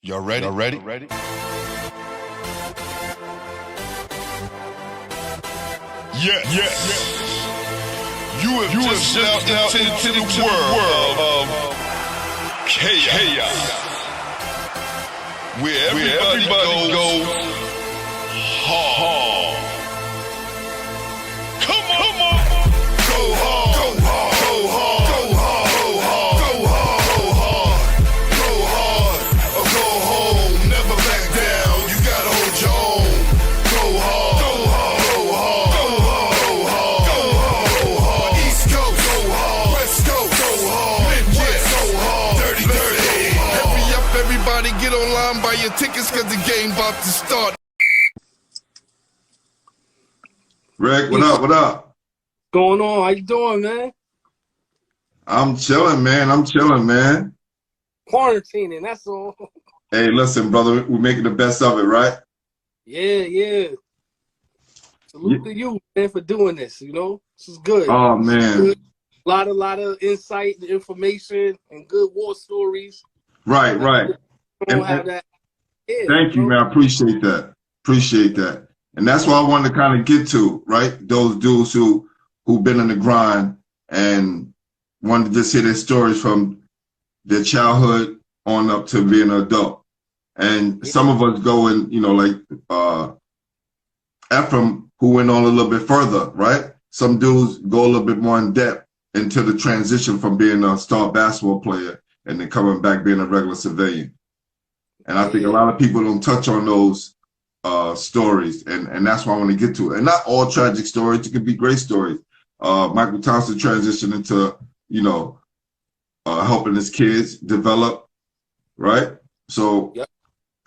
Y'all ready? Y'all ready? Yes. You have just stepped out into the world of chaos. Where everybody goes hard. Come on. Go hard. Go hard. Go hard. Go hard. Go hard. Go hard. Go hard. Or go home. Never back down. You gotta hold your own. Go hard. Go hard. Go hard. Go hard. Go hard. Go hard. East Coast. Go hard. West Coast. Go hard. Midwest. Go hard. Dirty. Hurry up, everybody. Get online, buy your tickets, cause the game about to start. Rick, what up? What up? Going on? How you doing, man? I'm chilling, man. Quarantining, that's all. Hey, listen, brother, we're making the best of it, right? Yeah. Salute to you, man, for doing this. You know, this is good. Oh, man. Good. A lot of insight and information and good war stories. Right. Don't have that. Yeah, Thank you, man. I appreciate that. And that's what I wanted to kind of get to, right? Those dudes who've been in the grind and wanted to just hear their stories from their childhood on up to being an adult. And some of us go in, like Ephraim, who went on a little bit further, right? Some dudes go a little bit more in depth into the transition from being a star basketball player and then coming back being a regular civilian. And I think a lot of people don't touch on those stories, and that's why I want to get to it. And not all tragic stories, it could be great stories. Michael Thompson transitioned into, helping his kids develop, right? So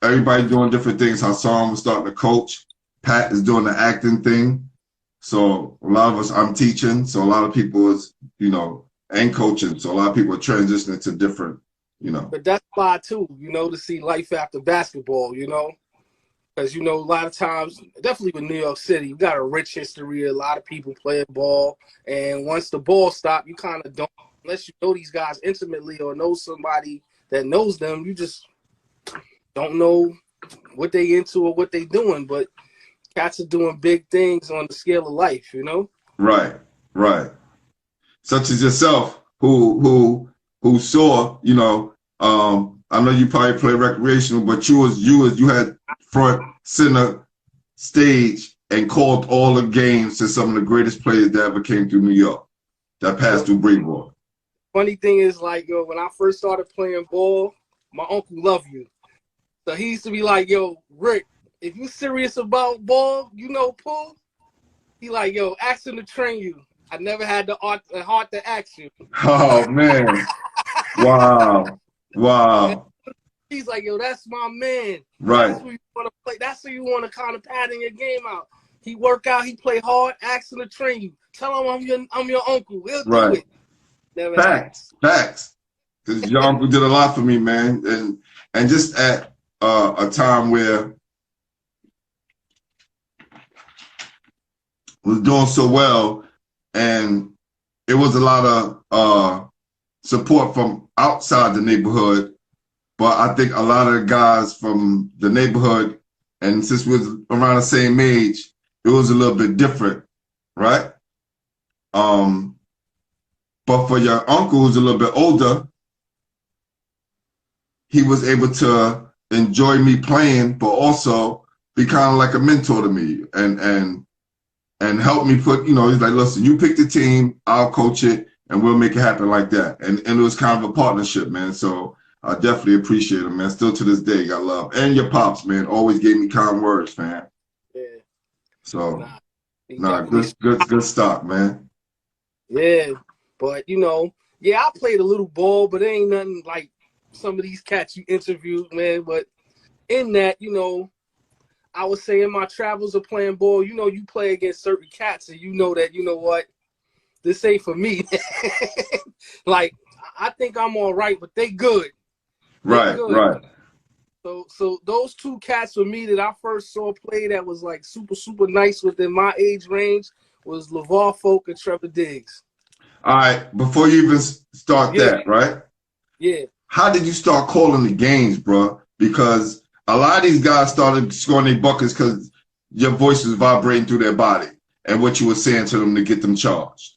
everybody doing different things. Hassan was starting to coach. Pat is doing the acting thing. So a lot of us, I'm teaching. So a lot of people is, and coaching. So a lot of people are transitioning to different, But that's why, too, to see life after basketball, Because, a lot of times, definitely with New York City, you got a rich history, a lot of people playing ball. And once the ball stops, you kind of don't, unless you know these guys intimately or know somebody that knows them, you just don't know what they into or what they doing. But cats are doing big things on the scale of life, Right. Such as yourself, who saw, I know you probably play recreational, but you had front center stage and called all the games to some of the greatest players that ever came through New York, that passed through Brevoort. Funny thing is, when I first started playing ball, my uncle loved you. So he used to be like, yo, Rick, if you serious about ball, pool, he like, yo, ask him to train you. I never had the heart to ask you. Oh, man. Wow. He's like, yo, that's my man. Right. That's who you want to play. That's who you want to kind of pattern your game out. He work out. He play hard. Ask him to train you. Tell him I'm your uncle. We'll do it. Never Facts. Because your uncle did a lot for me, man. And just at a time where was doing so well, and it was a lot of support from outside the neighborhood. But I think a lot of the guys from the neighborhood, and since we was around the same age, it was a little bit different, right? But for your uncle, who's a little bit older, he was able to enjoy me playing, but also be kind of like a mentor to me and help me put, he's like, listen, you pick the team, I'll coach it, and we'll make it happen like that. And it was kind of a partnership, man. So I definitely appreciate him, man. Still to this day, got love. And your pops, man, always gave me kind words, man. Yeah. So, good stock, man. Yeah, but I played a little ball, but it ain't nothing like some of these cats you interviewed, man. But in that, I would say in my travels of playing ball, you play against certain cats, and that, this ain't for me. Like, I think I'm all right, but they good. Right. So those two cats for me that I first saw play that was like super, super nice within my age range was LeVar Folk and Trevor Diggs. All right, before you even start that, right? Yeah. How did you start calling the games, bro? because a lot of these guys started scoring their buckets because your voice was vibrating through their body and what you were saying to them to get them charged.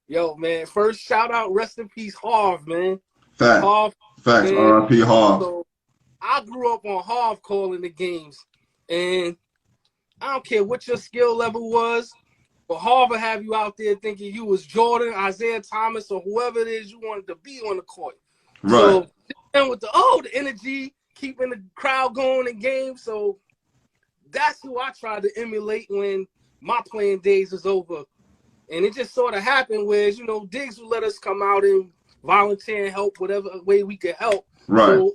Yo, man, first shout out, rest in peace, Harv, man. Facts, R.I.P. Harv. So I grew up on Harv calling the games, and I don't care what your skill level was, but Harv will have you out there thinking you was Jordan, Isaiah Thomas, or whoever it is you wanted to be on the court. Right. So and with the energy, keeping the crowd going in games. So that's who I tried to emulate when my playing days was over. And it just sort of happened where, you know, Diggs would let us come out and volunteer and help whatever way we could help. Right. So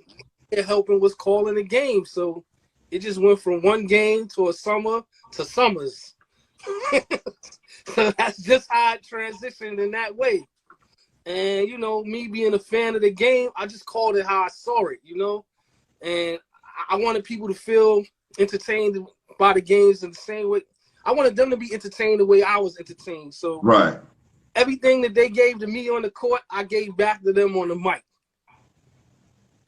helping was calling the game. So it just went from one game to a summer to summers. So that's just how it transitioned in that way. And, you know, me being a fan of the game, I just called it how I saw it, you know. And I wanted people to feel entertained by the games in the same way. I wanted them to be entertained the way I was entertained. So right. Everything that they gave to me on the court, I gave back to them on the mic.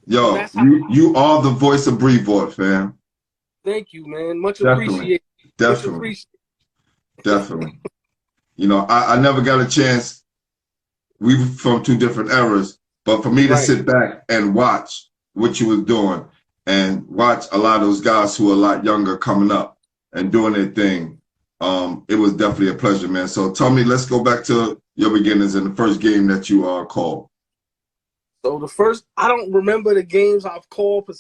Yo, you are the voice of Brevoort, fam. Thank you, man. Much appreciated. Definitely. Definitely. You know, I never got a chance. We were from two different eras, but for me to sit back and watch what you was doing and watch a lot of those guys who are a lot younger coming up and doing their thing, it was definitely a pleasure, man. So tell me, let's go back to your beginnings in the first game that you called. So the first, I don't remember the games I've called, but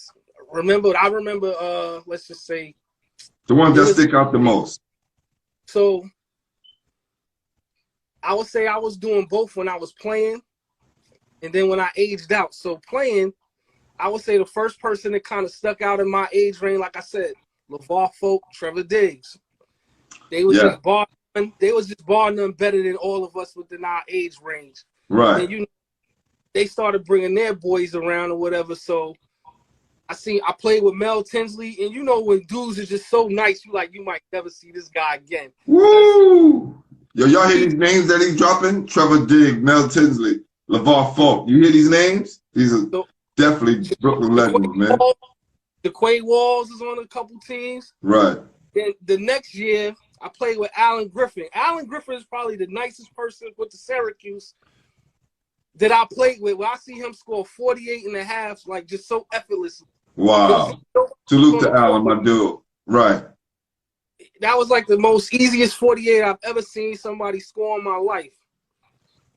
I remember, let's just say. The ones that stick out the most. So I would say I was doing both when I was playing and then when I aged out. So playing, I would say the first person that kind of stuck out in my age range, like I said, LeVar Folk, Trevor Diggs. They was just bar none better than all of us within our age range. Right. And, you know, they started bringing their boys around or whatever. So I played with Mel Tinsley, and you know when dudes are just so nice, you might never see this guy again. Woo! Yo, y'all hear these names that he's dropping? Trevor Diggs, Mel Tinsley, LeVar Folk. You hear these names? These are definitely Brooklyn legends, man. DeQuay Walls is on a couple teams. Right. Then the next year, I played with Alan Griffin. Alan Griffin is probably the nicest person with the Syracuse that I played with. Where I see him score 48 and a half, like just so effortlessly. Wow. Salute to Alan, my dude. Right. That was like the most easiest 48 I've ever seen somebody score in my life.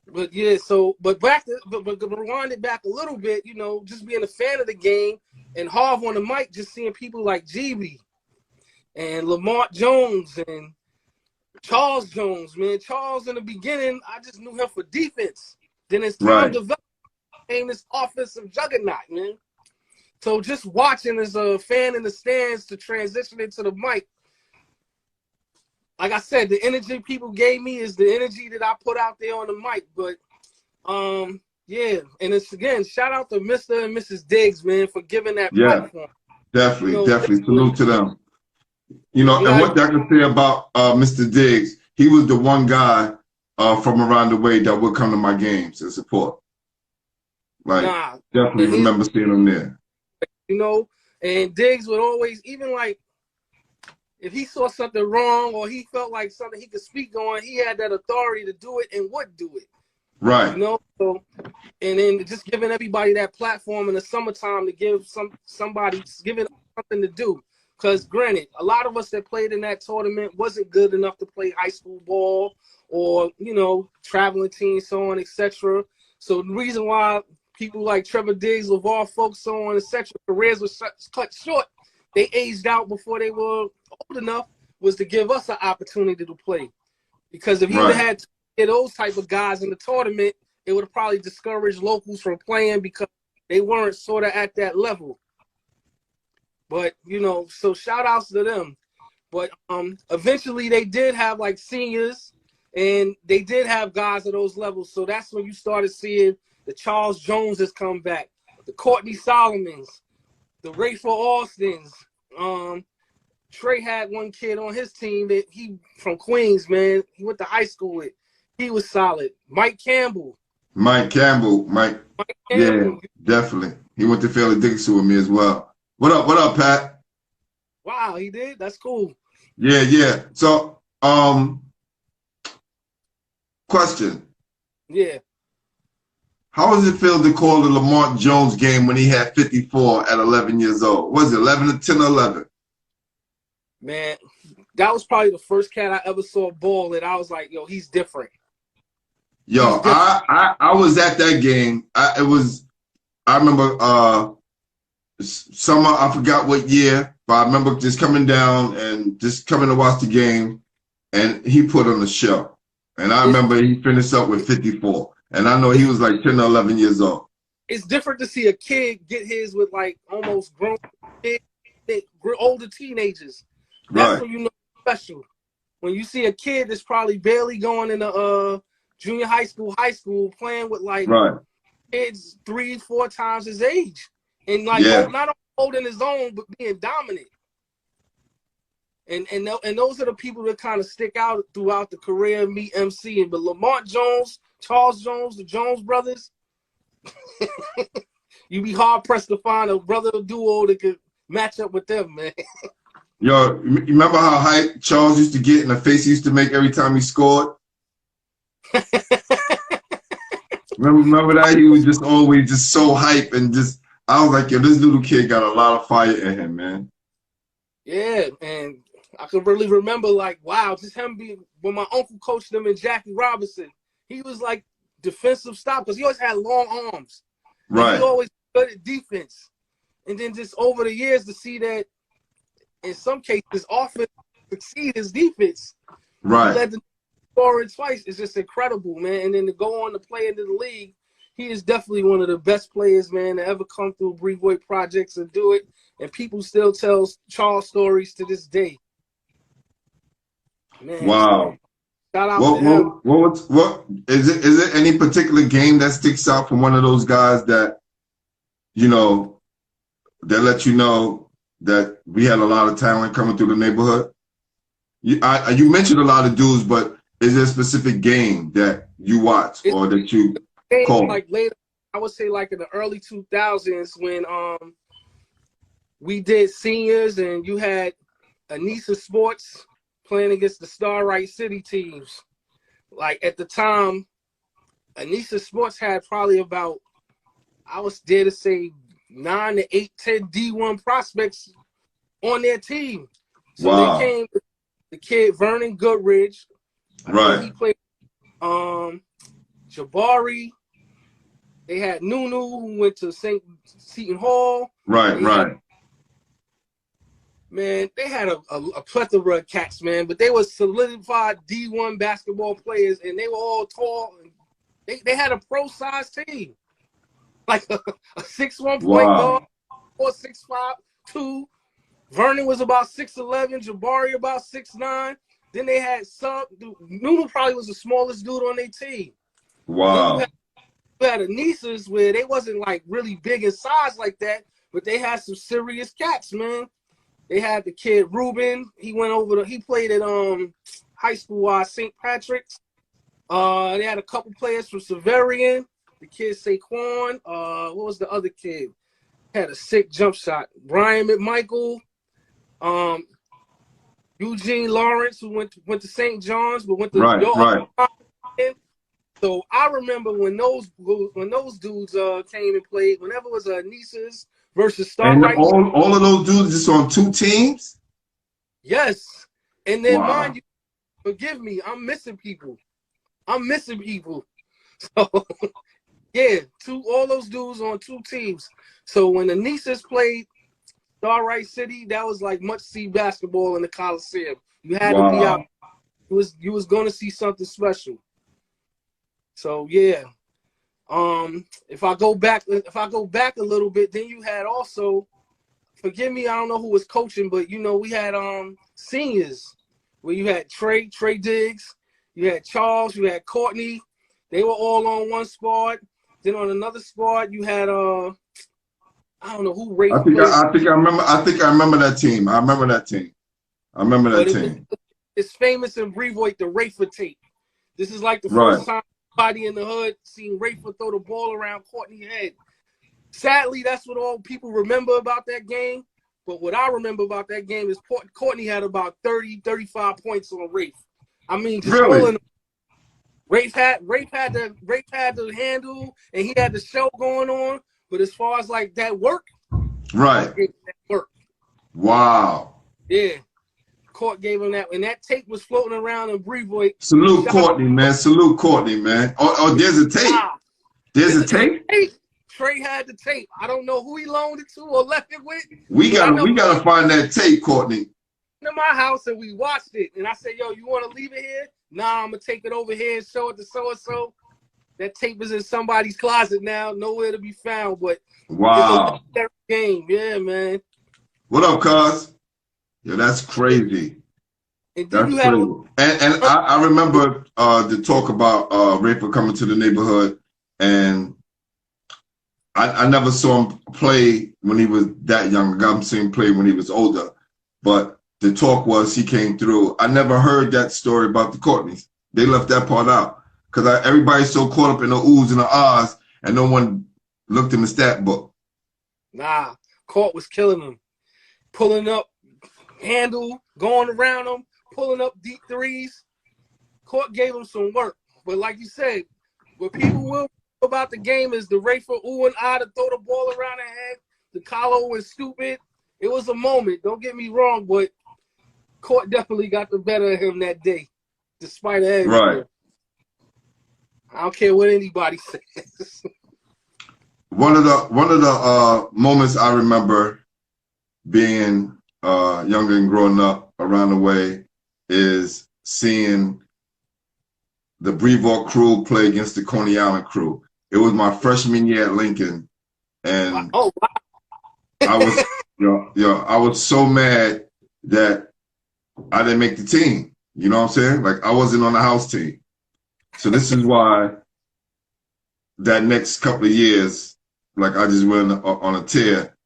But yeah, but rewind it back a little bit, you know, just being a fan of the game and Harv on the mic, just seeing people like GB and Lamont Jones and Charles Jones, man. Charles in the beginning, I just knew him for defense. Then as time developed, became this offensive juggernaut, man. So just watching as a fan in the stands to transition into the mic, like I said, the energy people gave me is the energy that I put out there on the mic. But yeah, and it's again, shout out to Mr. and Mrs. Diggs, man, for giving that platform. Definitely, you know, definitely. Salute to them. You know, and what I can say about Mr. Diggs, he was the one guy from around the way that would come to my games and support. Like, definitely remember seeing him there. You know, and Diggs would always, even like, if he saw something wrong or he felt like something he could speak on, he had that authority to do it and would do it. Right. You know, so, and then just giving everybody that platform in the summertime to give somebody something to do. Because granted, a lot of us that played in that tournament wasn't good enough to play high school ball or, you know, traveling teams, so on, etc. So the reason why people like Trevor Diggs, LeVar Folk, so on, etc., careers were cut short, they aged out before they were old enough, was to give us an opportunity to play. Because if you had to get those type of guys in the tournament, it would have probably discouraged locals from playing because they weren't sort of at that level. But, you know, so shout outs to them. But eventually they did have like seniors and they did have guys at those levels. So that's when you started seeing the Charles Joneses come back, the Courtney Solomons, the Rafer Alstons. Trey had one kid on his team that he from Queens, man. He went to high school with. He was solid. Mike Campbell. Yeah, definitely. He went to Philly Dixon with me as well. What up? What up, Pat? Wow, he did? That's cool. Yeah, yeah. So, question. Yeah. How does it feel to call the Lamont Jones game when he had 54 at 11 years old? Was it 11 to 10 or 11? Man, that was probably the first cat I ever saw ball, and I was like, yo, he's different. Yo, I was at that game. I remember summer, I forgot what year, but I remember just coming down and just coming to watch the game, and he put on the show. And I remember he finished up with 54. And I know he was like 10 or 11 years old. It's different to see a kid get his with like almost grown, older teenagers. That's Right. when you know it's special. When you see a kid that's probably barely going into junior high school, playing with like kids 3-4 times his age. And like not only holding his own, but being dominant. And those are the people that kind of stick out throughout the career of me MCing. But Lamont Jones, Charles Jones, the Jones brothers, you'd be hard pressed to find a brother duo that could match up with them, man. Yo, you remember how hype Charles used to get and the face he used to make every time he scored? remember that? He was just always just so hype and just, I was like, yo, this little kid got a lot of fire in him, man. Yeah, and I can really remember, like, wow, just him being, when my uncle coached him in Jackie Robinson, he was like defensive stop because he always had long arms. Right. He was always good at defense. And then just over the years to see that in some cases offense succeed his defense. Right. He led the scoring twice. It's just incredible, man. And then to go on to play into the league, he is definitely one of the best players, man, to ever come through Brevoort projects and do it. And people still tell Charles stories to this day. Man, wow. Shout out to him. What is it? Is there any particular game that sticks out from one of those guys that, you know, that let you know that we had a lot of talent coming through the neighborhood? You mentioned a lot of dudes, but is there a specific game that you watch or that you call? Like later, I would say like in the early 2000s when we did seniors and you had Anissa Sports playing against the Starlight City teams. Like at the time, Anissa Sports had probably about, I was dare to say, 9 to 8, 10 D1 prospects on their team. So wow. They came with the kid Vernon Goodridge. Right. He played Jabari. They had Nunu who went to St. Seton Hall. Right. Man, they had a plethora of cats, man, but they were solidified D1 basketball players, and they were all tall. They had a pro-sized team, like a 6'1" point guard, 4'6", 5'2". Vernon was about 6'11", Jabari about 6'9". Then they had Nunu probably was the smallest dude on their team. Wow. You had Anissas where they wasn't like really big in size like that, but they had some serious cats, man. They had the kid Ruben. He played at high school St. Patrick's. They had a couple players from Severian. The kid Saquon. What was the other kid? Had a sick jump shot. Brian McMichael. Eugene Lawrence, who went to St. John's, but went to right. So I remember when those dudes came and played. Whenever it was Anissa's versus Starlight. And all of those dudes just on 2 teams? Yes. And then mind you, forgive me, I'm missing people. So yeah, all those dudes on 2 teams. So when the Anissa's played Starlight City, that was like must-see basketball in the Coliseum. You had to be out. You was going to see something special. So yeah. If I go back a little bit, then you had also, forgive me, I don't know who was coaching, but you know, we had seniors where you had Trey Diggs, you had Charles, you had Courtney. They were all on one squad. Then on another squad, you had I don't know who Rafer. I think I remember that team. I remember that team. It's famous in Brevoort, the Rafer tape. This is like the first time anybody in the hood seen Rafer throw the ball around Courtney's head. Sadly, that's what all people remember about that game. But what I remember about that game is Courtney had about 30, 35 points on Rafe. I mean, just Really? Rafe had the handle and he had the show going on. But as far as like that work, Right. that work. Wow. Yeah. Court gave him that, and that tape was floating around in Brevoort. Salute Courtney, man. Salute Courtney, man. Oh, there's a tape. There's a tape. Trey had the tape. I don't know who he loaned it to or left it with. We gotta find that tape, Courtney. To my house and we watched it, and I said, "Yo, you want to leave it here? Nah, I'm gonna take it over here and show it to so and so." That tape is in somebody's closet now, nowhere to be found. But wow, it's a game, yeah, man. What up, cuz? Yeah, that's crazy. And that's you crazy. And I remember the talk about Rafer coming to the neighborhood, and I never saw him play when he was that young. I got him seeing him play when he was older, but the talk was he came through. I never heard that story about the Courtneys. They left that part out because everybody's so caught up in the oohs and the ahs, and no one looked in the stat book. Nah, Court was killing them, pulling up, handle, going around them, pulling up deep threes. Court gave him some work, but like you said, what people will about the game is the Rafer ooh and ah to throw the ball around the head. The collar was stupid. It was a moment. Don't get me wrong, but Court definitely got the better of him that day, despite everything. Right. I don't care what anybody says. One of the moments I remember being younger and growing up around the way is seeing the Brevoort crew play against the Coney Island crew. It was my freshman year at Lincoln, and wow. I was I was so mad that I didn't make the team. You know what I'm saying? Like I wasn't on the house team. So this is why that next couple of years, like I just went on a tear.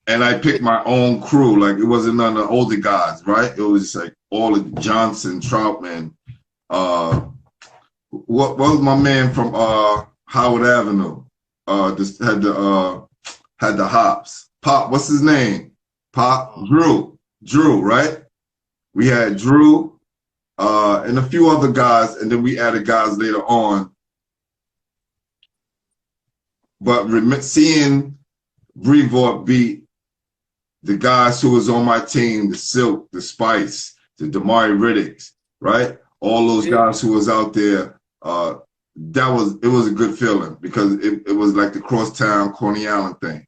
And I picked my own crew. Like it wasn't none of the older guys, right? It was like all of Johnson, Troutman. What was my man from Howard Avenue? Just had the hops. Pop, what's his name? Pop, Drew, right? We had Drew and a few other guys, and then we added guys later on. But seeing Brevoort beat the guys who was on my team, the Silk, the Spice, the Damari Riddicks, right? All those guys who was out there, it was a good feeling because it was like the crosstown Coney Island thing.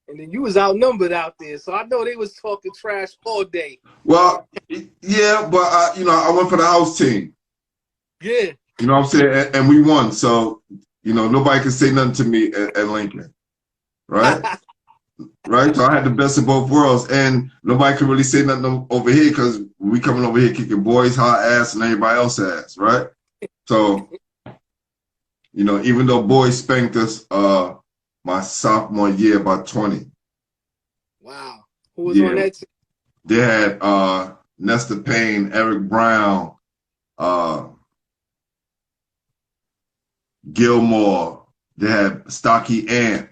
And then you was outnumbered out there, so I know they was talking trash all day. Well, yeah, but I went for the house team. Yeah. You know what I'm saying? And we won, so nobody can say nothing to me at Lincoln, right? Right? So I had the best of both worlds, and nobody could really say nothing over here because we coming over here kicking boys' hot ass and everybody else ass, right? So, even though boys spanked us my sophomore year about 20. Wow. Who was on that team? They had Nestor Payne, Eric Brown, Gilmore. They had Stocky Ant.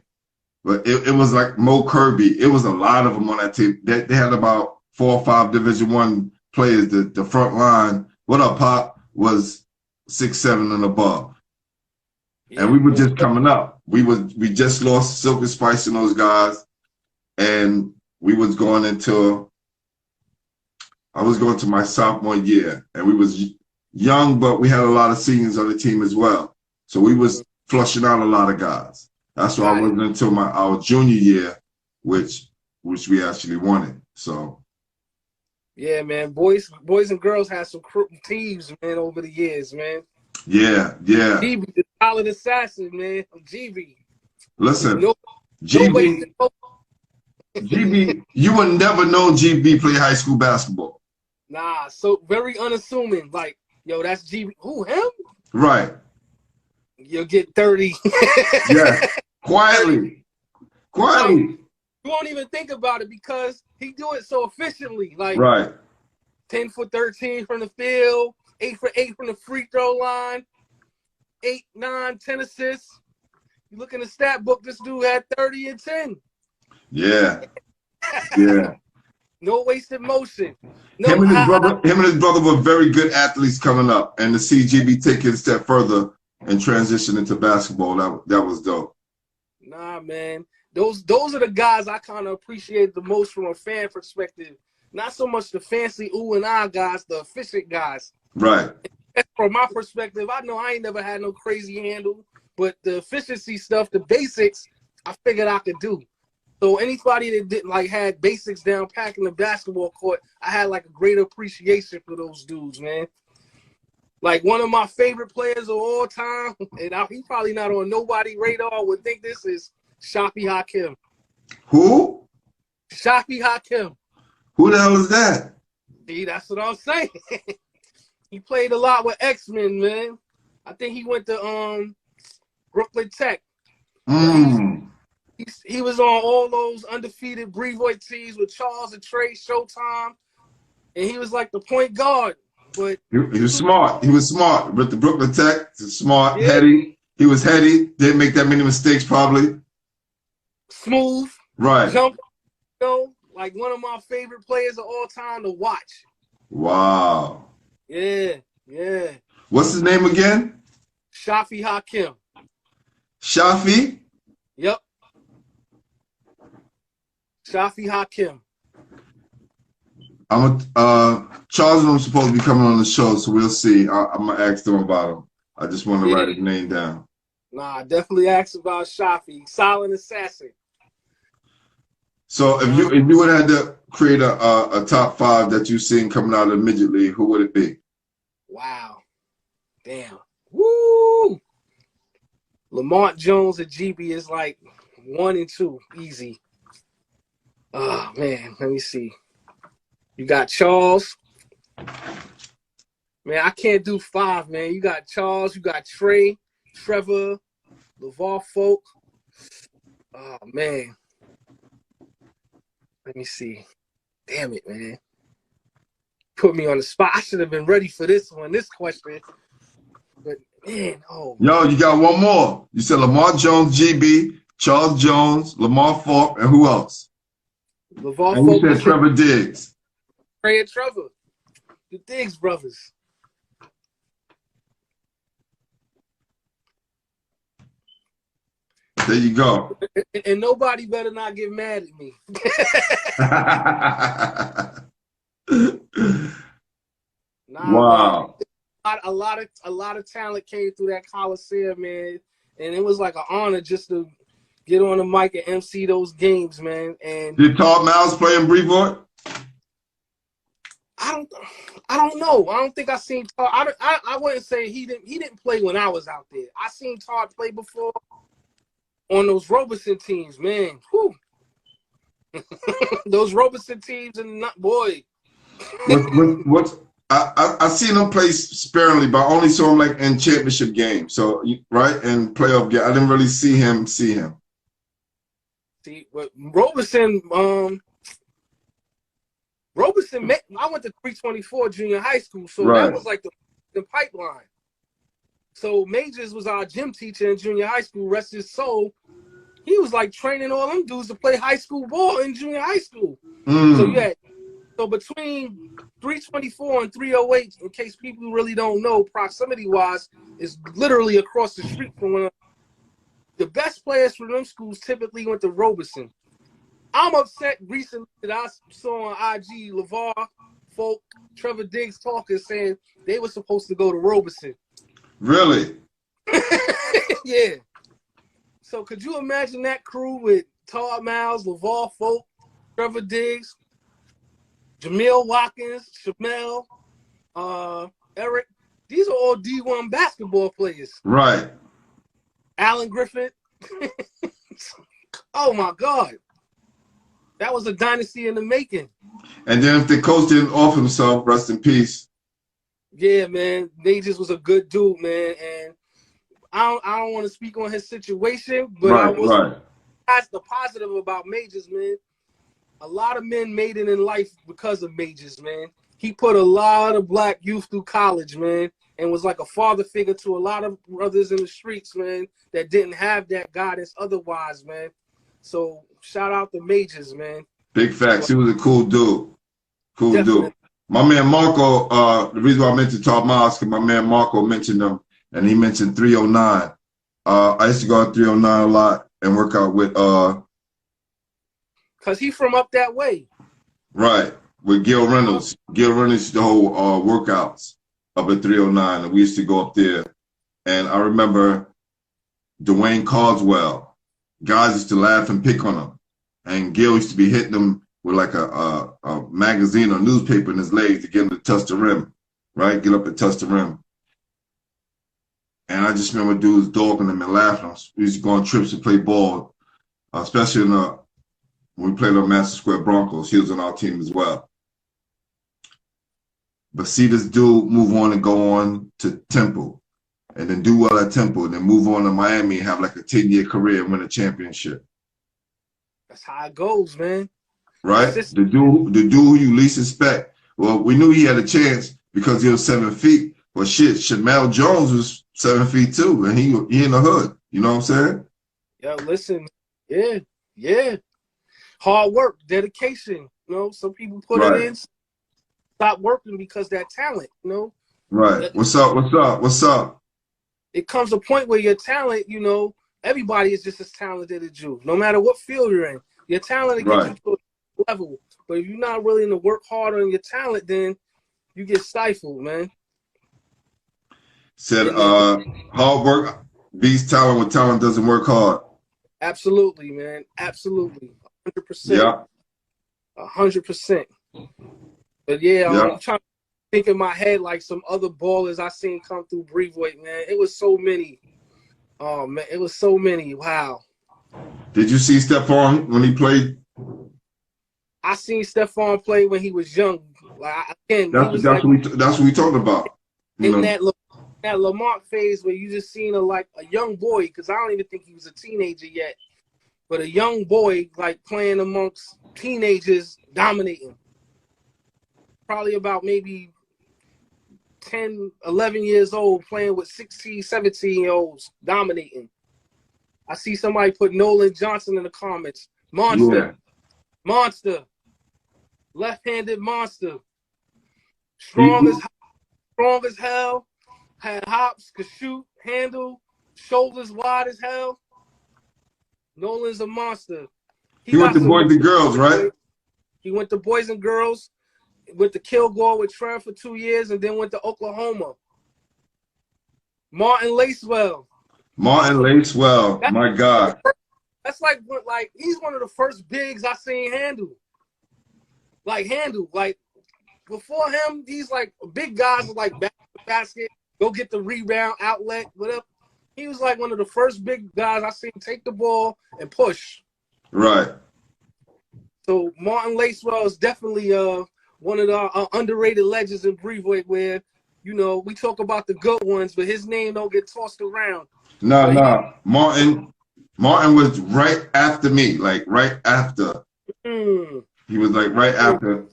But it was like Mo Kirby. It was a lot of them on that team. They had about 4 or 5 Division I players. The front line, what up, Pop, was 6'7" and above. Yeah, and we were just coming up. We just lost Silk and Spice and those guys. And I was going to my sophomore year. And we was young, but we had a lot of seniors on the team as well. So we was flushing out a lot of guys. That's why I wasn't until our junior year, which we actually won it. So, yeah, man, boys and girls had some teams, man, over the years, man. Yeah. GB, the solid assassin, man. GB. Listen, GB, you would never know GB play high school basketball. Nah, so very unassuming. Like, yo, that's GB. Who, him? Right. You'll get 30. Yeah. Quietly. You won't even think about it because he do it so efficiently. Like, right. 10 for 13 from the field, 8 for 8 from the free throw line, 8, 9, 10 assists. You look in the stat book, this dude had 30 and 10. Yeah. Yeah. No wasted motion. No, Him and his brother were very good athletes coming up, and to see GB take it a step further and transition into basketball, that was dope. Nah, man. Those are the guys I kind of appreciate the most from a fan perspective. Not so much the fancy ooh and ah guys, the efficient guys. Right. From my perspective, I know I ain't never had no crazy handle, but the efficiency stuff, the basics, I figured I could do. So anybody that didn't had basics down pack in the basketball court, I had a greater appreciation for those dudes, man. Like one of my favorite players of all time, and he's probably not on nobody's radar, would think this is Shafi Hakim. Who? Shafi Hakim. Who the hell is that? See, that's what I'm saying. He played a lot with X-Men, man. I think he went to Brooklyn Tech. He was on all those undefeated Brevoort teams with Charles and Trey, Showtime, and he was like the point guard. But he was smart. He was smart with the Brooklyn Tech. Smart, heady. He was heady. Didn't make that many mistakes, probably. Smooth. Right. Jump. Like one of my favorite players of all time to watch. Wow. Yeah. What's his name again? Shafi Hakim. Shafi? Yep. Shafi Hakim. Charles and I'm supposed to be coming on the show, so we'll see. I'm gonna ask them about him. I just want to write his name down. Nah, definitely ask about Shafi. Silent assassin. So if you would have had to create a top 5 that you've seen coming out of the midget league, who would it be? Wow. Damn. Woo! Lamont Jones at GB is 1 and 2. Easy. Oh, man. Let me see. You got Charles. Man, I can't do 5, man. You got Charles. You got Trey, Trevor, LeVar Folk. Oh, man. Let me see. Damn it, man. Put me on the spot. I should have been ready for this question. But, man, Yo, you got one more. You said Lamar Jones, GB, Charles Jones, Lamar Falk, and who else? LeVar and Folk. You said Trevor Diggs. Trey and Trevor. The Diggs brothers. There you go. And nobody better not get mad at me. Wow. Man. A lot of talent came through that Coliseum, man. And it was like an honor just to get on the mic and MC those games, man. And did Todd Miles play in Brevoort? I don't know. I don't think I seen Todd. I wouldn't say he didn't play when I was out there. I seen Todd play before on those Robeson teams, man. Whew. Those Robeson teams and boy. I seen him play sparingly, but I only saw him in championship games. So right in playoff game, I didn't really see him. See, but Robeson, I went to 324 junior high school, so that was like the pipeline. So Majors was our gym teacher in junior high school, rest his soul. He was training all them dudes to play high school ball in junior high school. So between 324 and 308, in case people really don't know, proximity-wise, is literally across the street from one of the best players from them schools typically went to Robeson. I'm upset recently that I saw on IG LeVar Folk, Trevor Diggs talking, saying they were supposed to go to Robeson. Really? Yeah. So could you imagine that crew with Todd Miles, LeVar Folk, Trevor Diggs, Jamil Watkins, Shamel, Eric? These are all D1 basketball players. Right. Allen Griffin. Oh, my God. That was a dynasty in the making. And then if the coach didn't off himself, rest in peace. Yeah, man. Majors was a good dude, man. And I don't want to speak on his situation, but that's the positive about Majors, man. A lot of men made it in life because of Majors, man. He put a lot of black youth through college, man, and was like a father figure to a lot of brothers in the streets, man, that didn't have that guidance otherwise, man. So shout out to Majors, man. Big facts. He was a cool dude. Cool Definitely. dude. My man Marco, the reason why I mentioned Thomas, because my man Marco mentioned him, and he mentioned 309. I used to go out 309 a lot and work out with Cause he from up that way. right, with Gil Reynolds. Gil Reynolds used to hold workouts up at 309, and we used to go up there. And I remember Dwayne Caldwell. Guys used to laugh and pick on him. And Gil used to be hitting them with like a magazine or newspaper in his legs to get him to touch the rim, right? Get up and touch the rim. And I just remember dudes dogging him and laughing. We used to go on trips to play ball, especially when we played on Madison Square Broncos. He was on our team as well. But see this dude move on and go on to Temple, and then do well at Temple, and then move on to Miami and have like a 10-year career and win a championship. That's how it goes, man. Right? The dude who you least expect. Well, we knew he had a chance because he was 7 feet. But shit, Shamel Jones was 7 feet too, and he in the hood. You know what I'm saying? Yo, listen, yeah. Hard work, dedication. You know, some people put it in, stop working because that talent, you know. Right. What's up? It comes a point where your talent, you know, everybody is just as talented as you. No matter what field you're in, your talent will get you to a level. But if you're not willing to work hard on your talent, then you get stifled, man. Said hard work beats talent when talent doesn't work hard. Absolutely, man. Absolutely. 100%. Yeah. 100%. But yeah, I'm trying to think in my head like some other ballers I seen come through Brevoort, man. It was so many. Oh man, it was so many. Wow. Did you see Stephon when he played? I seen Stephon play when he was young. Like again, that's what we talking about. In that Lamont phase where you just seen a young boy, because I don't even think he was a teenager yet, but a young boy like playing amongst teenagers, dominating. Probably about maybe 10, 11 years old, playing with 16, 17-year-olds, dominating. I see somebody put Nolan Johnson in the comments. Monster. Yeah. Monster. Left-handed monster. Strong as hell. Had hops, could shoot, handle, shoulders wide as hell. Nolan's a monster. He went to boys and girls, right? He went to boys and girls. With the Kilgore with Trey for 2 years, and then went to Oklahoma. Martin Lacewell, my God. That's like he's one of the first bigs I seen handle. Like before him, these like big guys were like basket, go get the rebound, outlet, whatever. He was like one of the first big guys I seen take the ball and push. Right. So Martin Lacewell is definitely one of the underrated legends in Brevoort where, you know, we talk about the good ones, but his name don't get tossed around. No. Martin was right after me, like right after. He was like right after.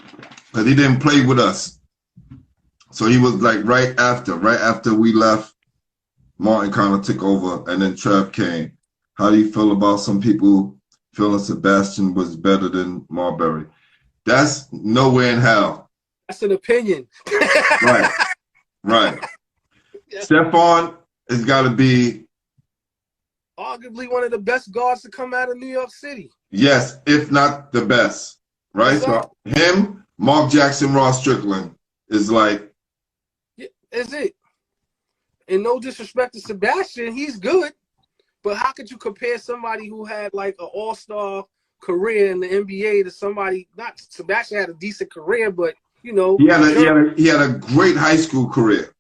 Because he didn't play with us. So he was like right after we left, Martin kind of took over, and then Trev came. How do you feel about some people feeling Sebastian was better than Marbury? That's nowhere in hell. That's an opinion. Right. Yeah. Stephon has got to be arguably one of the best guards to come out of New York City. Yes, if not the best. Right? So him, Mark Jackson, Ross Strickland is like. Yeah, is it? And no disrespect to Sebastian, he's good. But how could you compare somebody who had like an all-star career in the NBA to somebody? Not Sebastian had a decent career, but you know, he had a great high school career.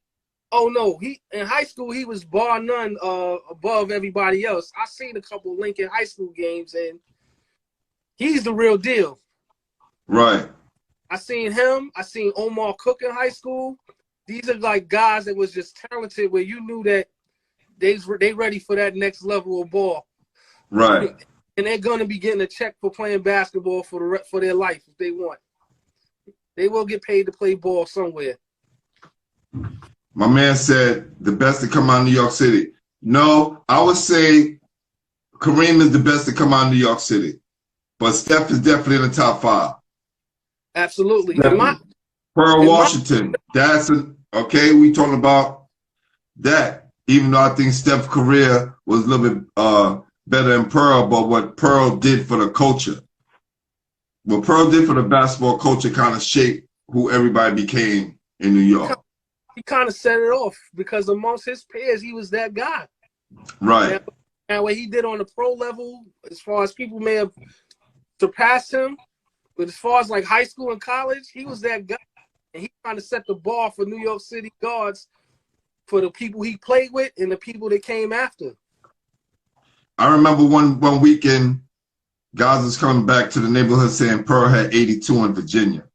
Oh no, in high school he was bar none above everybody else. I seen a couple of Lincoln high school games, and he's the real deal. Right. I seen him. I seen Omar Cook in high school. These are like guys that was just talented, where you knew that they ready for that next level of ball. Right. And they're gonna be getting a check for playing basketball for their life if they want. They will get paid to play ball somewhere. My man said the best to come out of New York City. No, I would say Kareem is the best to come out of New York City. but Steph is definitely in the top 5. Absolutely. Pearl Washington. That's okay. We talking about that. Even though I think Steph's career was a little bit better than Pearl, but what Pearl did for the culture, what Pearl did for the basketball culture, kind of shaped who everybody became in New York. He kind of set it off because amongst his peers, he was that guy. Right. And what he did on the pro level, as far as people may have surpassed him, but as far as like high school and college, he was that guy. And he kind of set the bar for New York City guards for the people he played with and the people that came after. I remember one weekend, guys was coming back to the neighborhood saying Pearl had 82 in Virginia.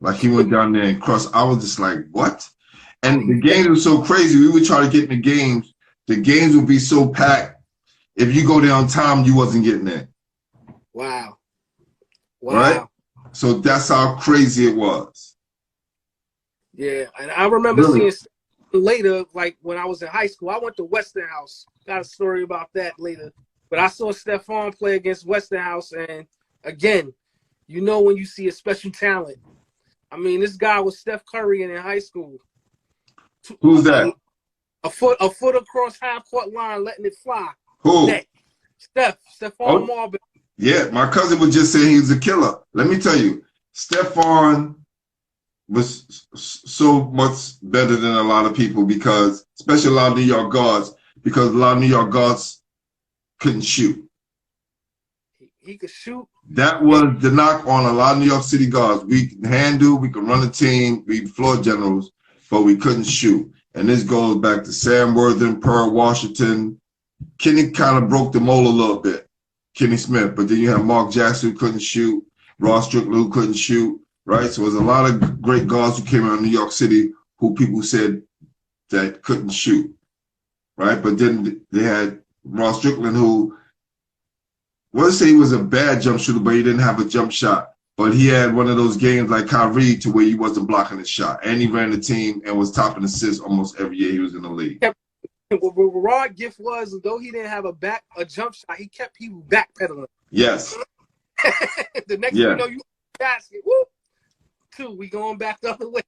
Like he went down there and crushed. I was just like, what? And the games were so crazy. We would try to get in the games. The games would be so packed. If you go there on time, you wasn't getting in. Wow. Right? So that's how crazy it was. Yeah, and I remember seeing later, like when I was in high school, I went to Westinghouse. Got a story about that later. But I saw Stephon play against Westinghouse, and again, you know when you see a special talent. I mean, this guy was Steph Curry in high school. Who's that? A foot across half-court line, letting it fly. Who? Stephon Marbury. Yeah, my cousin was just saying he was a killer. Let me tell you, Stephon was so much better than a lot of people because, especially a lot of New York guards, because a lot of New York guards couldn't shoot. He could shoot. That was the knock on a lot of New York City guards. We can handle, we can run a team, we floor generals, but we couldn't shoot. And this goes back to Sam Worthing, Pearl Washington. Kenny kind of broke the mold a little bit, Kenny Smith. But then you have Mark Jackson who couldn't shoot, Ross Strickland who couldn't shoot, right? So there's a lot of great guards who came out of New York City who people said that couldn't shoot, right? But then they had Ross Strickland who, let's say he was a bad jump shooter, but he didn't have a jump shot. But he had one of those games like Kyrie to where he wasn't blocking his shot. And he ran the team and was topping assists almost every year he was in the league. What Rod gift was, though he didn't have a jump shot, he kept people backpedaling. Yes. The next thing you know, you basket. Whoop. 2, we going back the other way.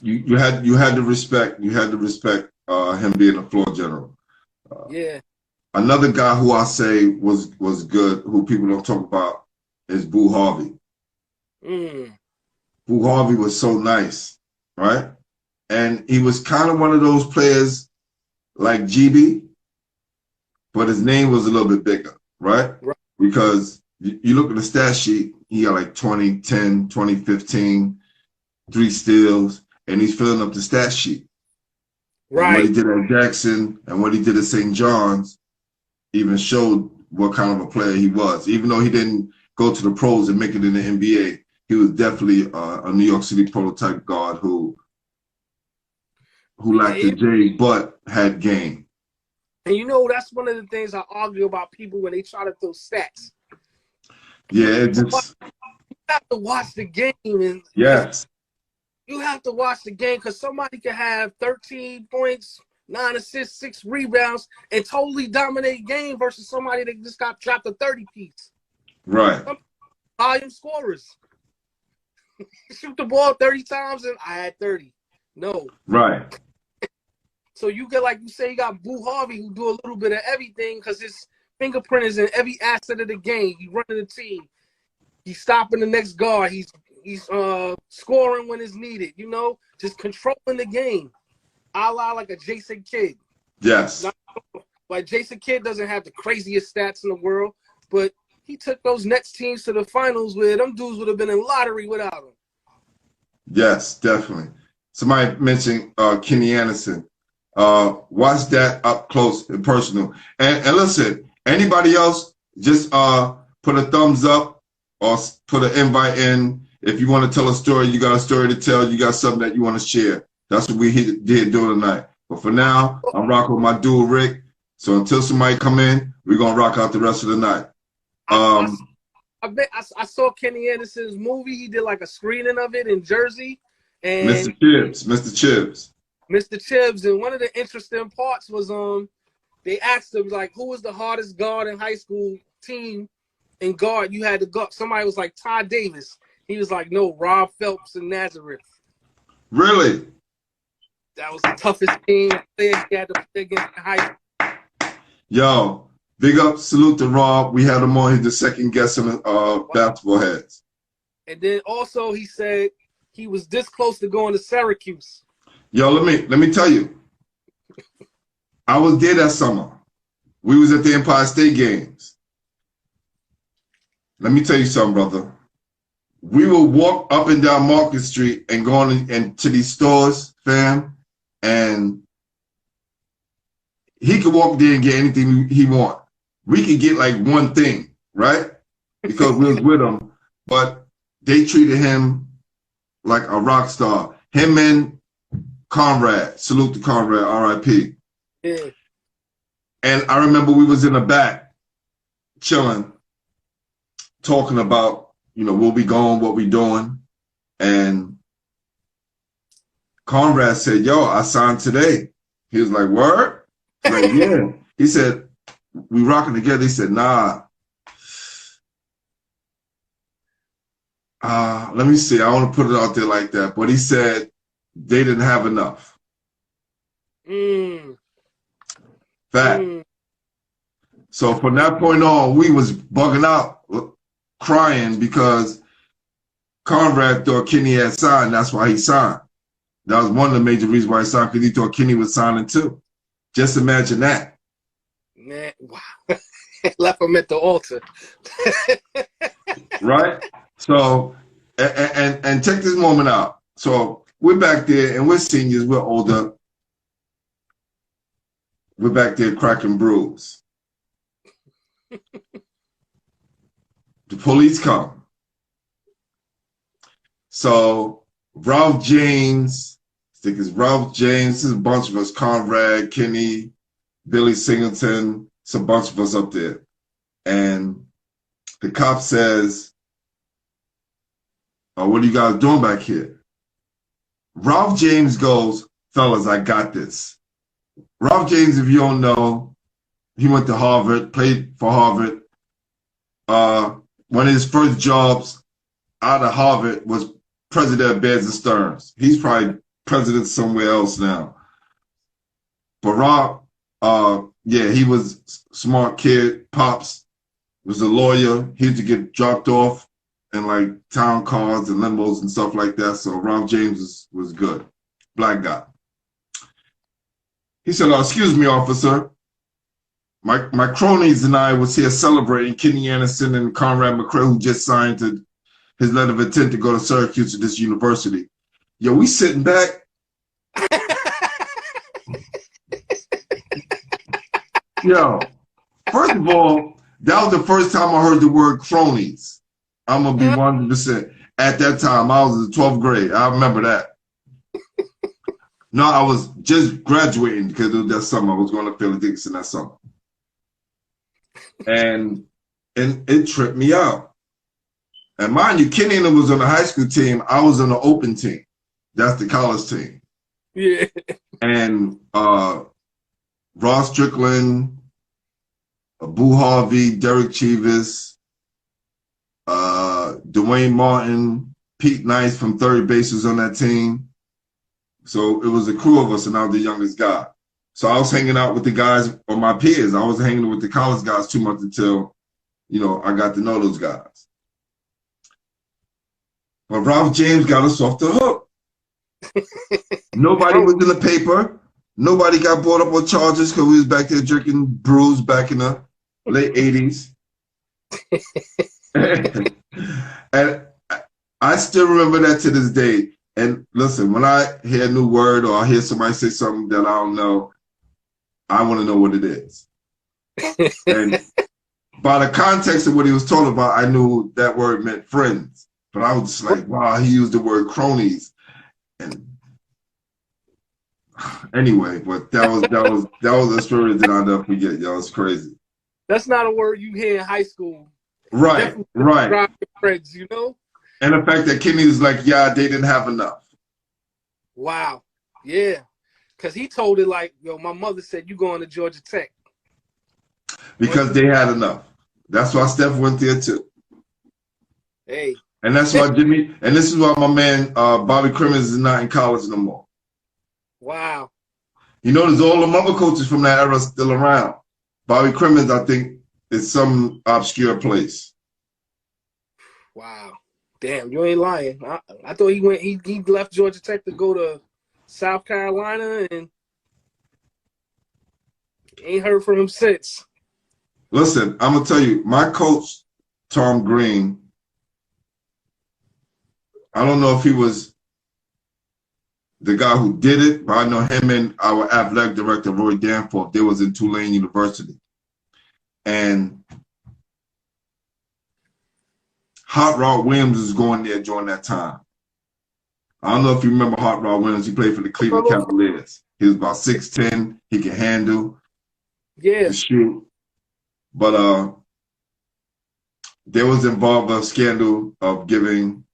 You had to respect him being a floor general. Yeah. Another guy who I say was good, who people don't talk about, is Boo Harvey. Boo Harvey was so nice, right? And he was kind of one of those players like GB, but his name was a little bit bigger, right? Because you look at the stat sheet, he got like 2010, 2015, 3 steals, and he's filling up the stat sheet. Right. And what he did at Jackson and what he did at St. John's even showed what kind of a player he was. Even though he didn't go to the pros and make it in the NBA, he was definitely a New York City prototype guard who lacked the J but had game. And you know, that's one of the things I argue about people when they try to throw stats. Yeah, it just... You have to watch the game. And yes. You have to watch the game because somebody can have 13 points, 9 assists, 6 rebounds, and totally dominate game versus somebody that just got dropped a 30-piece. Right. Volume scorers. Shoot the ball 30 times and I had 30. No. Right. So you get, like you say, you got Boo Harvey who do a little bit of everything because his fingerprint is in every asset of the game. He's running the team. He's stopping the next guard. He's scoring when it's needed, you know, just controlling the game. A la like a Jason Kidd. Yes. Like Jason Kidd doesn't have the craziest stats in the world, but he took those Nets teams to the finals where them dudes would have been in lottery without him. Yes, definitely. Somebody mentioned Kenny Anderson. Watch that up close and personal. And listen, anybody else, just put a thumbs up or put an invite in. If you want to tell a story, you got a story to tell, you got something that you want to share. That's what we did doing tonight. But for now, I'm rocking with my dude, Rick. So until somebody come in, we're going to rock out the rest of the night. I saw Kenny Anderson's movie. He did like a screening of it in Jersey. And Mr. Chibbs. And one of the interesting parts was they asked him, like, who was the hardest guard in high school team in guard, you had to go. Somebody was like Todd Davis. He was like, no, Rob Phelps and Nazareth. Really? That was the toughest team he had to play against in high school. Yo, big up, salute to Rob. We had him on. He's the second guest in the basketball heads. And then also he said he was this close to going to Syracuse. Yo, let me tell you. I was there that summer. We was at the Empire State Games. Let me tell you something, brother. We would walk up and down Market Street and go on into these stores, fam, and he could walk there and get anything he want. We could get like one thing, right? Because we was with him, but they treated him like a rock star. Him and Conrad, salute to Conrad, R.I.P. Yeah. And I remember we was in the back chilling, talking about, you know, where we going, what we doing. And Conrad said, yo, I signed today. He was like, word? Like, yeah. He said, we rocking together. He said, nah. Let me see. I don't want to put it out there like that. But he said they didn't have enough. Fact. So from that point on, we was bugging out, crying because Conrad thought Kenny had signed. That's why he signed. That was one of the major reasons why he signed, because he thought Kenny was signing too. Just imagine that. Man, wow. Left him at the altar. Right? So, and check this moment out. So we're back there and we're seniors, we're older. We're back there cracking brews. The police come. So Ralph James, I think it's Ralph James, there's a bunch of us, Conrad, Kenny, Billy Singleton, it's a bunch of us up there. And the cop says, oh, what are you guys doing back here? Ralph James goes, fellas, I got this. Ralph James, if you don't know, he went to Harvard, played for Harvard. One of his first jobs out of Harvard was president of Bears and Stearns. He's probably president somewhere else now. But Rob, yeah, he was a smart kid. Pops was a lawyer. He used to get dropped off in like town cars and limos and stuff like that. So Ralph James was good. Black guy. He said, excuse me, officer. My cronies and I was here celebrating Kenny Anderson and Conrad McCray, who just signed his letter of intent to go to Syracuse at this university. Yo, we sitting back. Yo, first of all, that was the first time I heard the word cronies. I'm going to be 100%. At that time, I was in the 12th grade. I remember that. No, I was just graduating because it was that summer. I was going to Philly Dixon that summer. And it tripped me out. And mind you, Kenny was on the high school team. I was on the open team. That's the college team. Yeah. And Ross Strickland, Boo Harvey, Derek Chivas, Dwayne Martin, Pete Nice from third base was on that team. So it was a crew of us, and I was the youngest guy. So I was hanging out with the guys or my peers. I wasn't hanging with the college guys too much until, you know, I got to know those guys. But Ralph James got us off the hook. Nobody was in the paper. Nobody got brought up on charges because we was back there drinking brews back in the late 80s. And I still remember that to this day. And listen, when I hear a new word or I hear somebody say something that I don't know, I want to know what it is. And by the context of what he was talking about, I knew that word meant friends. But I was just like, wow, he used the word cronies. And anyway, but that was a story that I'll never forget, y'all. It's crazy. That's not a word you hear in high school. Right, right. Friends, you know? And the fact that Kenny was like, yeah, they didn't have enough. Wow. Yeah. Because he told it like, yo, my mother said, you going to Georgia Tech. Because they had enough. That's why Steph went there too. Hey. And that's why Jimmy, and this is why my man Bobby Crimmins is not in college no more. Wow. You notice all the mother coaches from that era still around. Bobby Crimmins, I think, is some obscure place. Wow. Damn, you ain't lying. I thought he left Georgia Tech to go to South Carolina and ain't heard from him since. Listen, I'm gonna tell you, my coach, Tom Green, I don't know if he was the guy who did it, but I know him and our athletic director, Roy Danforth, they was in Tulane University. And Hot Rod Williams was going there during that time. I don't know if you remember Hot Rod Williams. He played for the Cleveland Cavaliers. He was about 6'10". He can handle, yeah, shoot. But there was involved a scandal of giving.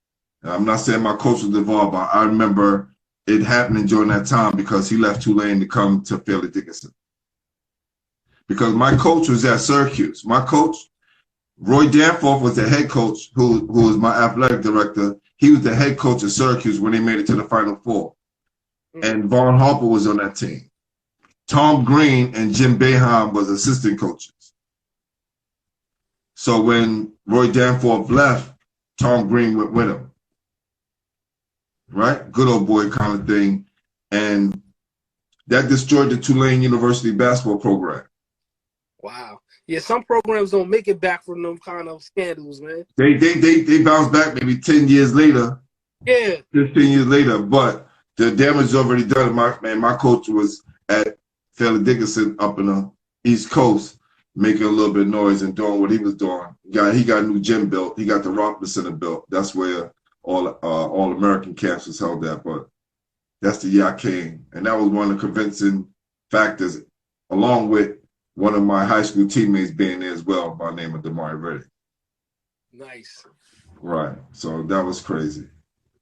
I'm not saying my coach was involved, but I remember it happening during that time because he left Tulane to come to Fairleigh Dickinson. Because my coach was at Syracuse. My coach, Roy Danforth, was the head coach, who was my athletic director. He was the head coach at Syracuse when they made it to the Final Four. And Vaughn Harper was on that team. Tom Green and Jim Boeheim was assistant coaches. So when Roy Danforth left, Tom Green went with him. Right? Good old boy kind of thing. And that destroyed the Tulane University basketball program. Wow. Yeah, some programs don't make it back from them kind of scandals, man. They bounced back maybe 10 years later. Yeah. 15 years later, but the damage is already done. My coach was at Fairleigh Dickinson up in the East Coast, making a little bit of noise and doing what he was doing. He got a new gym built. He got the Rafer Center built. That's where all American camps was held at. But that's the year I came, and that was one of the convincing factors, along with one of my high school teammates being there as well, by the name of Damari Reddick. Nice. Right. So that was crazy.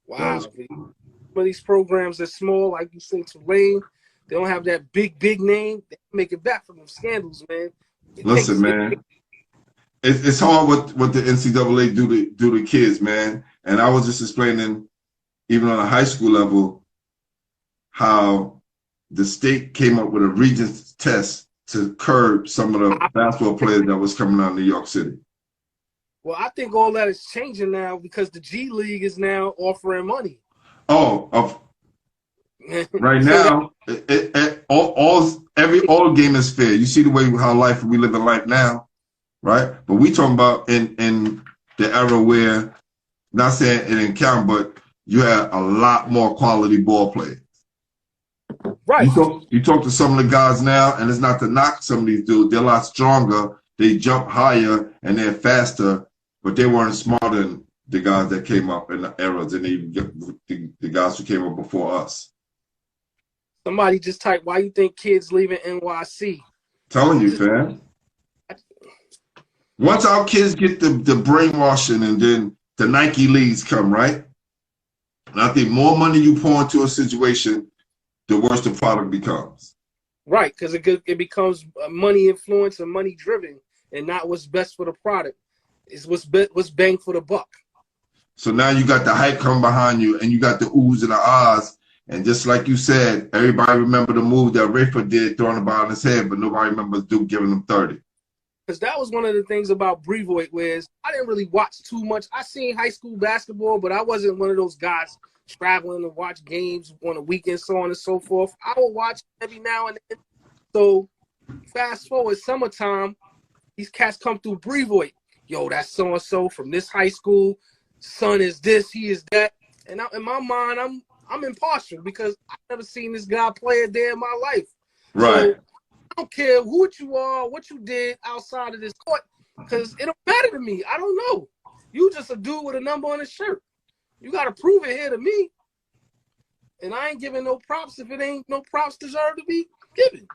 Wow. Some of these programs are small, like you say, Tulane. They don't have that big name. They make it back from them scandals, man. Listen, man, it's hard what the NCAA do to kids, man. And I was just explaining, even on a high school level, how the state came up with a Regents test to curb some of the basketball players that was coming out of New York City. Well, I think all that is changing now because the G League is now offering money. Oh, right now, all game is fair. You see the way how we live in life now, right? But we talking about in the era where, not saying it didn't count, but you had a lot more quality ball players. Right. You talk to some of the guys now, and it's not to knock some of these dudes. They're a lot stronger. They jump higher and they're faster, but they weren't smarter than the guys that came up in the eras, and even the guys who came up before us. Somebody just typed, why you think kids leaving NYC? Telling you, fam. Once our kids get the brainwashing and then the Nike leagues come, right? And I think more money you pour into a situation, the worse the product becomes. Right, because it becomes money influence and money driven, and not what's best for the product. It's what's bang for the buck. So now you got the hype come behind you, and you got the oohs and the ahs. And just like you said, everybody remember the move that Rafer did, throwing the ball on his head, but nobody remembers Duke giving him 30. Because that was one of the things about Brevoort, whereas I didn't really watch too much. I seen high school basketball, but I wasn't one of those guys traveling to watch games on the weekend, so on and so forth. I will watch every now and then. So fast forward summertime, these cats come through Brevoort. Yo, that's so-and-so from this high school. Son is this, he is that. And in my mind, I'm impartial because I've never seen this guy play a day in my life. Right. So I don't care who you are, what you did outside of this court, because it don't matter to me. I don't know. You just a dude with a number on his shirt. You got to prove it here to me. And I ain't giving no props if it ain't no props deserve to be given.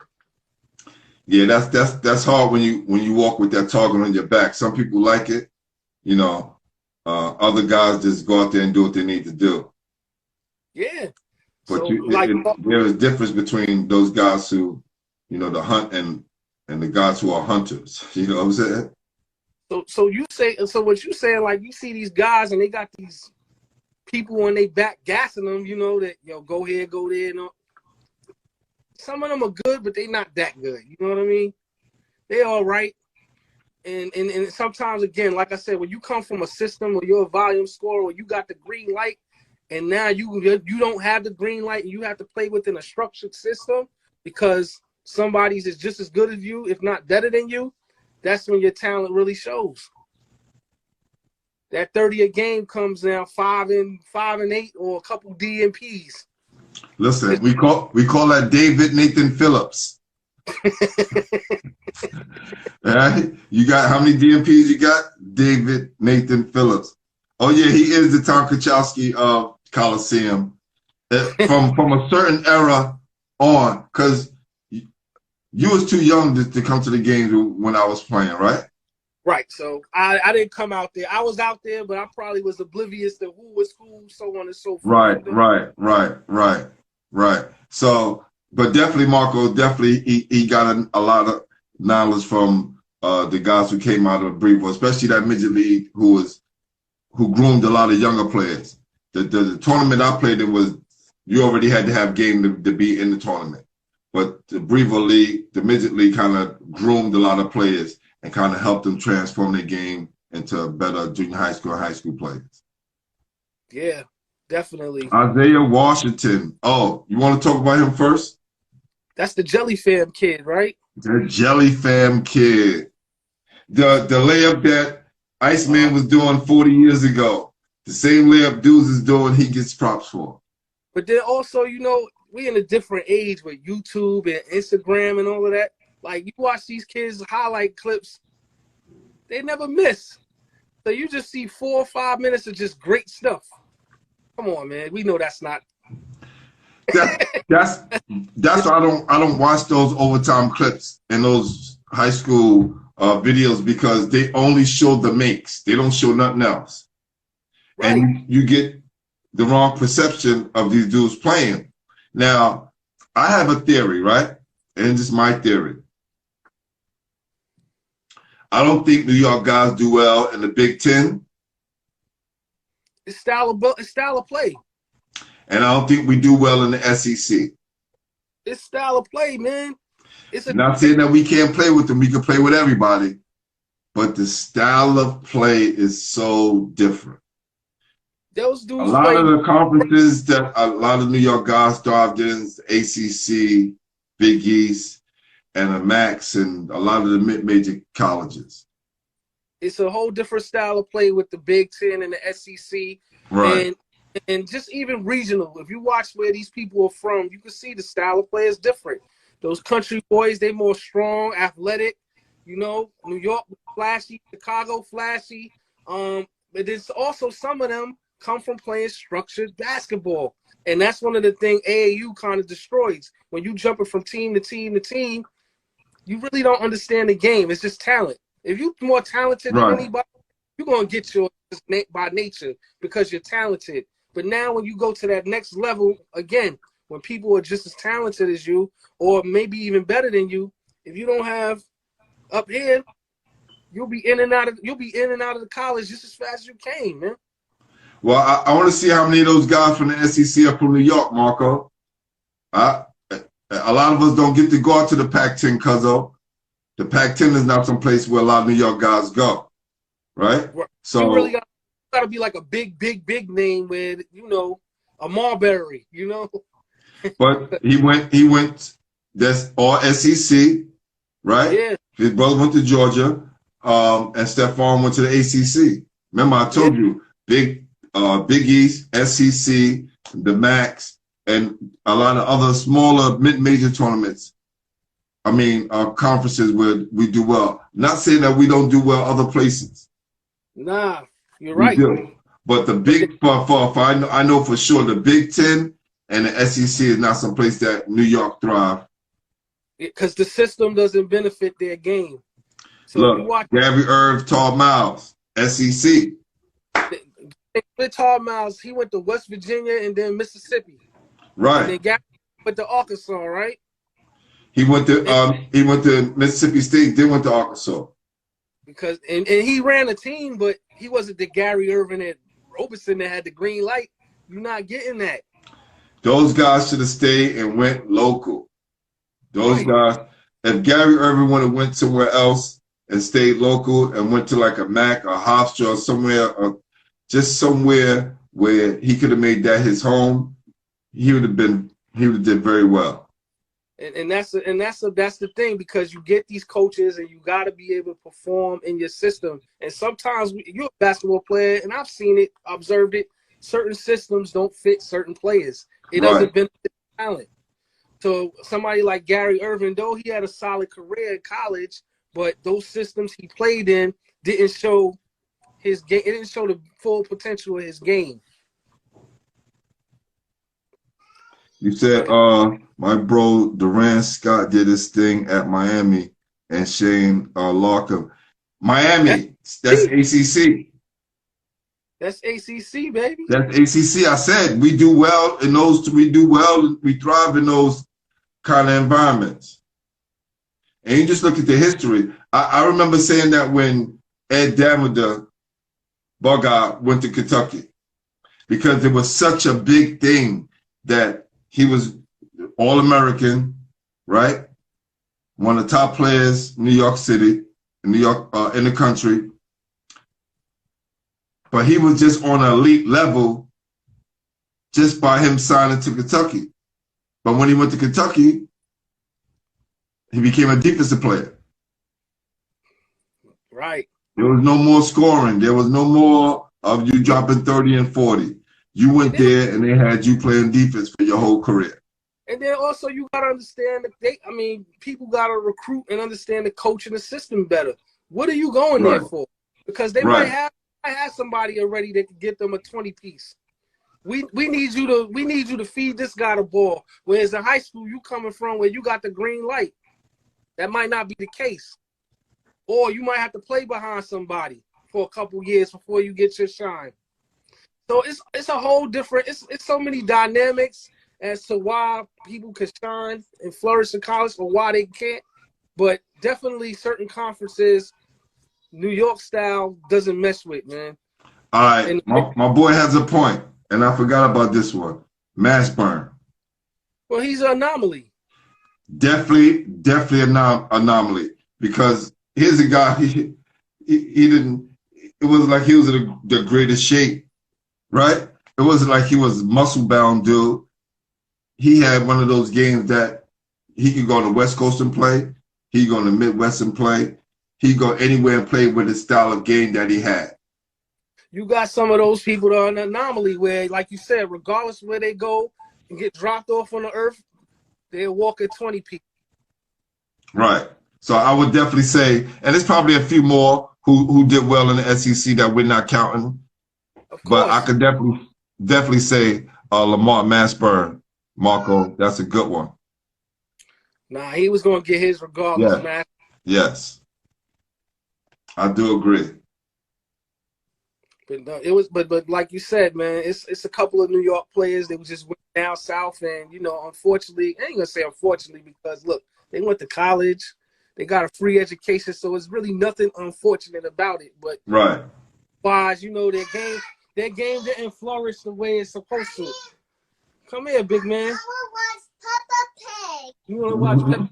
Yeah, that's hard when you walk with that target on your back. Some people like it, you know. Other guys just go out there and do what they need to do. Yeah. But So, there is a difference between those guys who, you know, the hunt and the guys who are hunters. You know what I'm saying? So what you saying, like you see these guys and they got these people on their back gassing them, you know, that go here, go there, and all. Some of them are good, but they not that good. You know what I mean? They all right. And sometimes, again, like I said, when you come from a system or you're a volume scorer or you got the green light and now you don't have the green light and you have to play within a structured system because somebody's is just as good as you, if not better than you, that's when your talent really shows. That 30 a game comes now 5 and 8 or a couple DMPs. Listen, we call that David Nathan Phillips. All right, you got how many DMPs you got? David Nathan Phillips. Oh yeah, he is the Tom Kachowski of Coliseum from a certain era on, because you was too young to come to the games when I was playing, right? Right. So I didn't come out there. I was out there, but I probably was oblivious to who was who, so on and so forth. Right. So, but definitely, Marco, he got a lot of knowledge from the guys who came out of Brevoort, especially that midget league who groomed a lot of younger players. The tournament I played in was you already had to have game to be in the tournament. But the Brevoort League, the midget league, kind of groomed a lot of players and kind of helped them transform their game into better junior high school and high school players. Yeah, definitely. Isaiah Washington. Oh, you want to talk about him first? That's the Jelly Fam kid, right? The Jelly Fam kid. The layup that Iceman was doing 40 years ago. The same layup dudes is doing, he gets props for. But then also, we in a different age with YouTube and Instagram and all of that. Like, you watch these kids' highlight clips, they never miss. So you just see 4 or 5 minutes of just great stuff. Come on, man. We know that's not. That's why I don't watch those overtime clips and those high school videos, because they only show the makes. They don't show nothing else. Right. And you get the wrong perception of these dudes playing. Now, I have a theory, right? And this is my theory. I don't think New York guys do well in the Big Ten. It's style of play. And I don't think we do well in the SEC. It's style of play, man. Not saying that we can't play with them. We can play with everybody. But the style of play is so different. Those dudes a lot of the conferences that a lot of New York guys thrived in, ACC, Big East, and a Max, and a lot of the mid-major colleges. It's a whole different style of play with the Big Ten and the SEC. Right. And just even regional. If you watch where these people are from, you can see the style of play is different. Those country boys, they more strong, athletic. New York flashy, Chicago flashy. But there's also some of them come from playing structured basketball. And that's one of the things AAU kind of destroys. When you jumping from team to team to team, you really don't understand the game. It's just talent. If you're more talented than anybody, you're going to get yours by nature because you're talented. But now when you go to that next level, again, when people are just as talented as you or maybe even better than you, if you don't have up here, you'll be in and out of the college just as fast as you came, man. Well, I want to see how many of those guys from the SEC are from New York, Marco. A lot of us don't get to go out to the Pac-10 because the Pac-10 is not some place where a lot of New York guys go, right? So you really got to be like a big name with, a Marbury, But he went. That's all SEC, right? Yeah. His brother went to Georgia, and Stephon went to the ACC. Remember, I told you, Big East, SEC, the Max, and a lot of other smaller mid-major tournaments. Conferences where we do well. Not saying that we don't do well other places. Nah, you're right. We do. But the big, I know for sure, the Big Ten and the SEC is not some place that New York thrive. Because the system doesn't benefit their game. So look, Gary Irv, Tall Miles, SEC. With Tall Miles, he went to West Virginia and then Mississippi. Right. And then Gary went to Arkansas, right? He went to Mississippi State, then went to Arkansas. Because and he ran a team, but he wasn't the Gary Irvin and Roberson that had the green light. You're not getting that. Those guys should have stayed and went local. Those Right. guys, if Gary Irvin would have went somewhere else and stayed local and went to like a Mac or Hofstra or somewhere, just somewhere where he could have made that his home, he would have did very well. And that's the thing, because you get these coaches and you got to be able to perform in your system. And sometimes you're a basketball player, and I've seen it, observed it. Certain systems don't fit certain players. It doesn't benefit talent. So somebody like Gary Irvin, though he had a solid career in college, but those systems he played in didn't show his game. It didn't show the full potential of his game. You said, my bro Durant Scott did his thing at Miami and Shane Larkin. Miami, that's ACC. That's ACC, baby. That's ACC. I said we do well in those. We do well. We thrive in those kind of environments. And you just look at the history. I remember saying that when Ed Damada Bogart went to Kentucky, because it was such a big thing that he was All-American, right? One of the top players in New York City, in New York, in the country. But he was just on an elite level just by him signing to Kentucky. But when he went to Kentucky, he became a defensive player. Right. There was no more scoring. There was no more of you dropping 30 and 40. You went there and they had you playing defense for your whole career. And then also you got to understand that people got to recruit and understand the coach and the system better. What are you going there for? Because they might have somebody already that can get them a 20-piece. We need you to feed this guy the ball. Whereas in high school, you coming from where you got the green light. That might not be the case. Or you might have to play behind somebody for a couple years before you get your shine. So it's a whole different, it's so many dynamics as to why people can shine and flourish in college or why they can't. But definitely certain conferences, New York style doesn't mess with, man. All right, my boy has a point, and I forgot about this one. Mashburn. Well, he's an anomaly. Definitely an anomaly, because here's a guy, he didn't, it wasn't like he was in the greatest shape, right? It wasn't like he was muscle-bound dude. He had one of those games that he could go on the West Coast and play. He could go on the Midwest and play. He could go anywhere and play with the style of game that he had. You got some of those people that are an anomaly where, like you said, regardless of where they go and get dropped off on the earth, they'll walk at 20 people. Right. So I would definitely say, and there's probably a few more who did well in the SEC that we're not counting. But I could definitely say Lamont Mashburn, Marco, that's a good one. Nah, he was going to get his regardless, man. Yes. I do agree. But no, it was, but like you said, man, it's a couple of New York players that just went down south, and unfortunately, I ain't gonna say unfortunately, because look, they went to college, they got a free education, so it's really nothing unfortunate about it. But wise, their game didn't flourish the way it's supposed to. Come here, big man. I want to watch Peppa Pig. You want to watch Peppa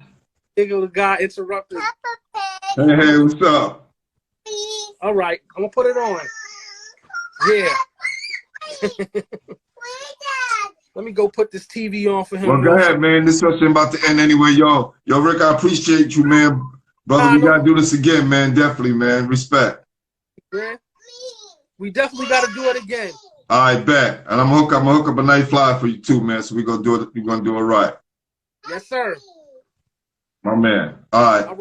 Pig? The guy interrupted. Peppa Pig. Hey, what's up? Please. All right, I'm gonna put it on. Yeah. Let me go put this TV on for him. Well, go ahead, man. This session about to end anyway, yo. Yo, Rick, I appreciate you, man. Brother, we got to do this again, man. Definitely, man. Respect. Yeah. We definitely got to do it again. All right, bet. And I'm gonna hook up a night fly for you too, man. So we're gonna do it. We're gonna do it right. Yes, sir. My man. All right.